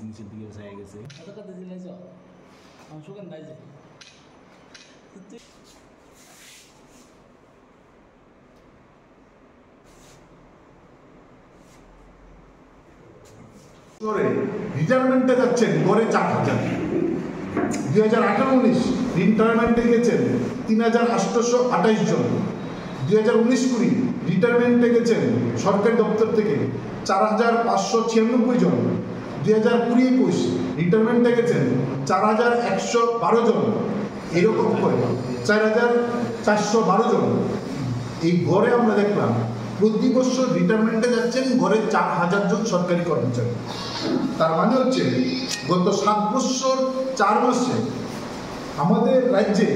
নিচের দিকে ছায়া গেছে এত কথা দিলাইছ আমার সুগান নাই যে রিটায়ারমেন্টে যাচ্ছেন গড়ে 4,000, 2018-19 রিটায়ারমেন্টে গেছেন 3,828 জন, 2019-20 রিটায়ারমেন্টে গেছেন সরকারি দপ্তর থেকে 4,596 জন, 2020-21 রিটায়ারমেন্টে গেছেন 4,112 জন, এরকম করে 4,412 জন। এই গড়ে আমরা দেখলাম প্রতি বছর রিটায়ারমেন্টে যাচ্ছেন গড়ে 4,000 জন সরকারি কর্মচারী। তার মানে হচ্ছে গত 7 বছর 4 মাসে আমাদের রাজ্যে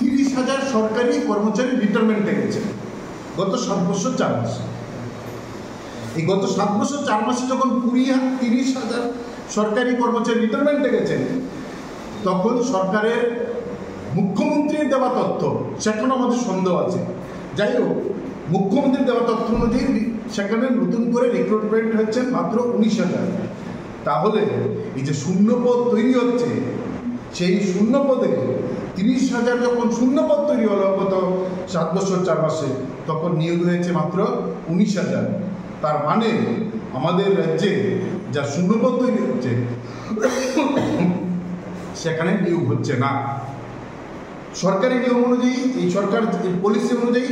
30,000 সরকারি কর্মচারী রিটায়ারমেন্টে গেছেন গত 7 বছর 4 মাসে। এই গত 7 বছর 4 মাসে যখন 30,000 সরকারি কর্মচারী রিটায়ারমেন্টে গেছেন তখন সরকারের মুখ্যমন্ত্রীর দেওয়া তথ্য সেখানে আমাদের সন্দেহ আছে। যাই হোক, মুখ্যমন্ত্রীর দেওয়া তথ্য অনুযায়ী সেখানে নতুন করে রিক্রুটমেন্ট হচ্ছে মাত্র 19,000। তাহলে এই যে শূন্যপদ তৈরি হচ্ছে সেই শূন্যপদে 30,000 যখন শূন্যপদ তৈরি হলো গত 7 বছর 4 মাসে তখন নিয়োগ হয়েছে মাত্র 19,000। তার মানে আমাদের রাজ্যে যা শূন্যপদ তৈরি হচ্ছে সেখানে নিয়োগ হচ্ছে না। সরকারি নিয়ম অনুযায়ী এই সরকার পলিসি অনুযায়ী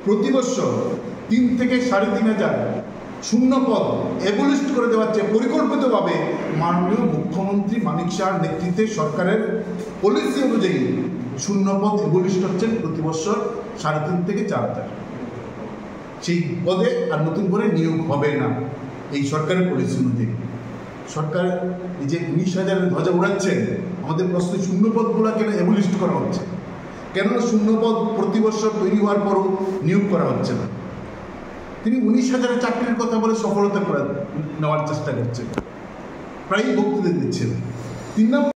প্রতি বছর 3 থেকে 3,500 শূন্যপদ অ্যাবলিস্ট করে দেওয়ার চেয়ে পরিকল্পিতভাবে মাননীয় মুখ্যমন্ত্রী মানিক শাহর নেতৃত্বে সরকারের পলিসি অনুযায়ী শূন্যপদ অ্যাবলিস্ট হচ্ছেন প্রতি বছর 3,500 থেকে 4,000। সেই পদে আর নতুন করে নিয়োগ হবে না এই সরকারের পলিসি অনুযায়ী। সরকার এই যে 19,000 ধ্বজা উড়াচ্ছেন, আমাদের প্রশ্ন শূন্যপদগুলো কেন অ্যাবলিস্ট করা হচ্ছে, কেন শূন্যপদ প্রতি বছর তৈরি হওয়ার পরও নিয়োগ করা হচ্ছে না? তিনি 19,000 চাকরির কথা বলে সফলতা করে নেওয়ার চেষ্টা করছেন, প্রায়ই বক্তৃতা দিচ্ছেন। 3 নম্বর